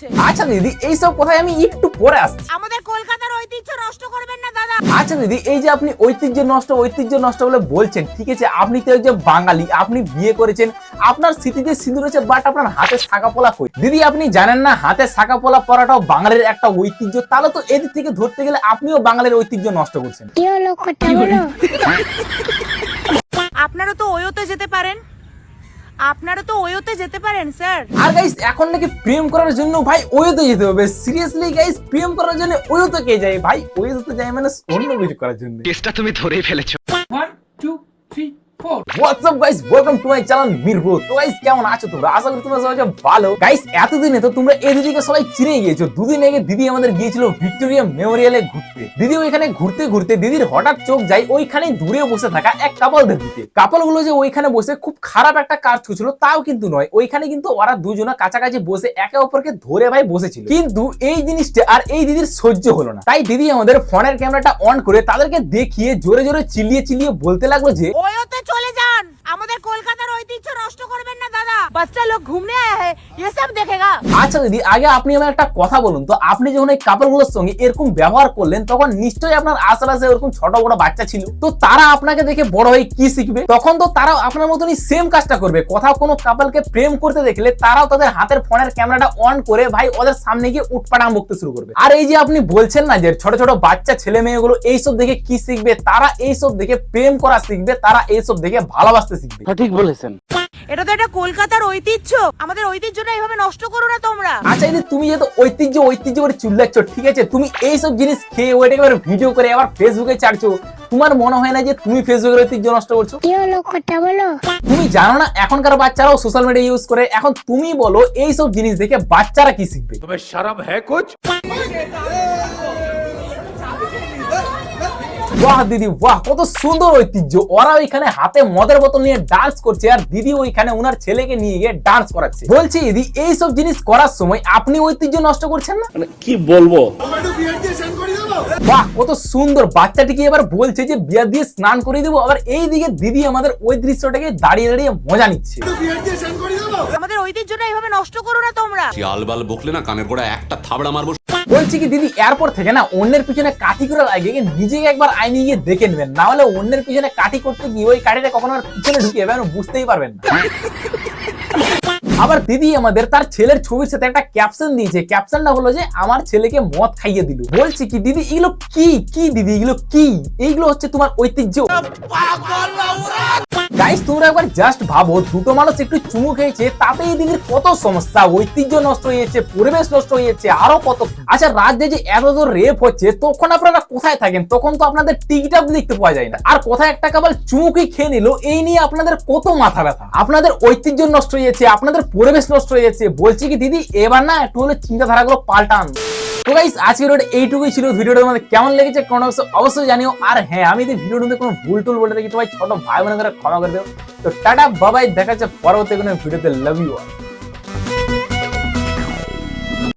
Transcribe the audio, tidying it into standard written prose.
হচ্ছে। আচ্ছা দিদি, এইসব কথায় আমি একটু পরে আসছি। আমাদের কলকাতার ঐতিহ্য নষ্ট করবেন না দাদা। আচ্ছা দিদি, এই যে আপনি ঐতিহ্য নষ্ট বলে বলছেন, ঠিক আছে, আপনি তো একজন বাঙালি, আপনি বিয়ে করেছেন, আপনার স্মৃতিতে সিঁদুর আছে, বাট আপনার হাতে শাঁখা পলা কই? দিদি আপনি জানেন না হাতে শাঁখা পলা পরাটাও বাঙালির একটা ঐতিহ্য? তাহলে তো এদিক থেকে ধরতে গেলে আপনিও বাঙালির ঐতিহ্য নষ্ট করছেন। কি হলো, কথা বলো। আপনারা তো ওয়োতে যেতে পারেন, স্যার। আর গাইস, এখন নাকি প্রেম করার জন্য ভাই ওয়োতে যেতে হবে। সিরিয়াসলি গাইস, প্রেম করার জন্য ওয়োতে কে যায় ভাই? ওয়োতে যায় মানে অন্য কিছু করার জন্য। টেস্টটা তুমি ধরেই ফেলেছো। 1 2 3 4 what's up guys, welcome to my channel মিরব্রো। তো গাইস, কেমন আছো তোমরা? আশা করি তোমরা সবাই ভালো। গাইস, এতদিনে তো তোমরা এই দিদিকে সবাই চিনে গিয়েছো। দুদিন আগে দিদি আমাদের গিয়েছিল ভিক্টোরিয়া মেমোরিয়ালে ঘুরতে। দিদি ওইখানে ঘুরতে ঘুরতে দিদির হঠাৎ চোখ যায় ওইখানে দূরে বসে থাকা এক কাপলদের দিকে। কাপল গুলো যে ওইখানে বসে খুব খারাপ একটা কাজ করছিল তাও কিন্তু নয়, ওইখানে কিন্তু ওরা দুজনে কাছাকাছি বসে একে অপরকে ধরে ভাই বসেছিল। কিন্তু এই জিনিসটা আর এই দিদির সহ্য হলো না, তাই দিদি আমাদের ফোনের ক্যামেরাটা অন করে তাদেরকে দেখিয়ে জোরে জোরে চিল্লিয়ে চিল্লিয়ে বলতে লাগলো যে ওয়োতে চলে যান, আমাদের কলকাতার ঐতিহ্য নষ্ট করবেন না দাদা। বাচ্চা লোক ঘুমনে আয়া है, ये सब देखेगा। আচ্ছা দিদি, আগে আপনি আমার একটা কথা বলুন তো, আপনি যখন এই কাপলগুলোর সঙ্গে এরকম ব্যবহার করলেন তখন নিশ্চয়ই আপনার আশেপাশে এরকম ছোট বড় বাচ্চা ছিল, তো তারা আপনাকে দেখে বড় হয়ে কি শিখবে? তখন তো তারাও আপনার মতনই সেম কাজটা করবে। কোথাও কোনো কাপলকে প্রেম করতে দেখলে তারাও তাদের হাতের ফোনের ক্যামেরাটা অন করে ভাই ওদের সামনে গিয়ে উটপাটাং বকতে শুরু করবে। আর এই যে আপনি বলছেন না যে ছোট ছোট বাচ্চা ছেলে মেয়েগুলো এইসব দেখে কি শিখবে? তারা এইসব দেখে প্রেম করা শিখবে, তারা এইসব দেখে ভালোবাসতে শিখবে। ঠিক বলেছেন। এটা তো একটা কলকাতার ঐতিহ্য, আমাদের ঐতিহ্যটা এইভাবে নষ্ট করো না তোমরা। আচ্ছা দিদি, তুমি যেহেতু ঐতিহ্য করে চিল্লাচ্ছ, ঠিক আছে, তুমি এইসব জিনিস খেয়ে ওইটাকে ভিডিও করে আবার ফেসবুকে ছাড়ছো, তোমার মনে হয় না যে তুমি ফেসবুকের ঐতিহ্য নষ্ট করছো? কি হলো, কথা বলো। তুমি জানো না এখনকার বাচ্চারাও সোশ্যাল মিডিয়া ইউজ করে? এখন তুমি বলো এইসব জিনিস দেখে বাচ্চারা কি শিখবে? तुम्हें शर्म है कुछ? বাহ দিদি বাহ, কত সুন্দর ঐতিহ্য। ওরা ওইখানে হাতে মদের বোতল নিয়ে ডান্স করছে আর দিদি ওইখানে ওনার ছেলেকে নিয়ে গিয়ে ডান্স করাচ্ছে। বলছি দিদি, এইসব জিনিস করার সময় আপনি ঐতিহ্য নষ্ট করছেন না? কি বলবো? বাহ, কত সুন্দর। বাচ্চাটিকে এবার বলছে যে বিয়ার দিয়ে স্নান করে দেবো, আবার এইদিকে দিদি আমাদের ওই দৃশ্যটাকে দাঁড়িয়ে দাঁড়িয়ে মজা নিচ্ছে। আমাদের ঐতিহ্যটা এইভাবে নষ্ট করো না তোমরা। আলবাল বকলে না কানের গোড়া একটা থাবড়া মারবো। বলছি কি দিদি, এরপর থেকে না অন্যের পিছনে কাঠি করে লাগে নিজেকে একবার আইনে গিয়ে দেখে নেবেন, না হলে অন্যের পিছনে কাঠি করতে গিয়ে ওই কাঠিটা কখনো আর পিছনে ঢুকে যাবে, বুঝতেই পারবেন না। আবার দিদি আমাদের তার ছেলের ছবির সাথে একটা ক্যাপশন দিয়েছে, ক্যাপশনটা হলো যে আমার ছেলেকে মদ খাইয়ে দিল। বলছি কি দিদি, এগুলো কি কি দিদি, এগুলো কি? এইগুলো হচ্ছে তোমার ঐতিহ্য? গাইস, তোমরা একবার জাস্ট ভাবো, দুটো মানুষ একটু চুমু খেয়েছে তাতে এই দিদির কত সমস্যা, ঐতিহ্য নষ্ট হয়ে যাচ্ছে, পরিবেশ নষ্ট হয়ে যাচ্ছে, আরো কত। আচ্ছা, রাজ্যে যে এত রেপ হচ্ছে তখন আপনারা কোথায় থাকেন? তখন তো আপনাদের টিকটক দেখতে পাওয়া যায় না। আর কোথায় একটা কেবল চুমুকি খেয়ে নিল, এই নিয়ে আপনাদের কত মাথা ব্যথা। আপনাদের ঐতিহ্য নষ্ট হয়ে যাচ্ছে, আপনাদের পরিবেশ নষ্ট হয়ে যাচ্ছে। বলছি কি দিদি, এবার না একটু হলে চিন্তাধারাগুলো পাল্টান। তো গাইস, আজকের ভিডিওটা এইটুকুই ছিল। ভিডিওটা তোমাদের কেমন লেগেছে কমেন্ট বক্সে অবশ্যই জানিও। আর হ্যাঁ, আমি যদি ভিডিওর মধ্যে কোনো ভুল টুল বলে থাকি তো ভাই ছোট ভাই বোনেরা ক্ষমা করে দেবো। তো টাটা বাবাই, দেখা যাচ্ছে পরবর্তী কোনো ভিডিওতে। Love you all.